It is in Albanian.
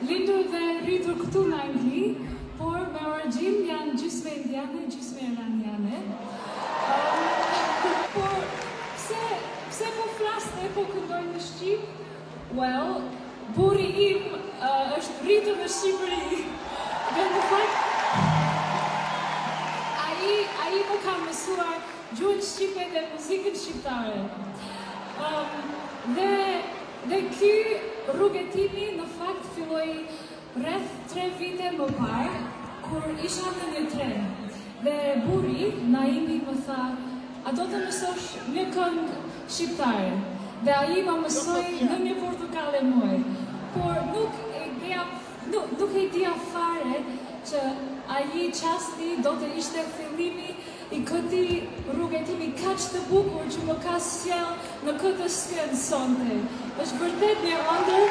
lindur dhe rritur këtu në Angli, por me origjinë janë gjysmë indiane, gjysmë iraniane. Por pse po flasni, po këndoj në Shqip? Well, burri im është rritur në Shqipëri. Dhe në fakt, ai më ka mësuar gjuhën shqipe dhe muzikën shqiptare. Dhe ky rrugëtimi në fakt filloi rreth 3 vite më parë, kur isha në një tren. Dhe burri, Naimi, më tha, a do të mësosh një këngë shqiptare? Dhe ai më mësoi në një portokale muaj. Por nuk e dija fare që ai qasti do të ishte fillimi i këtij rrugëtimi kaq të bukur që më ka sjell në këtë skenë sonte. Është vërtet një ëndër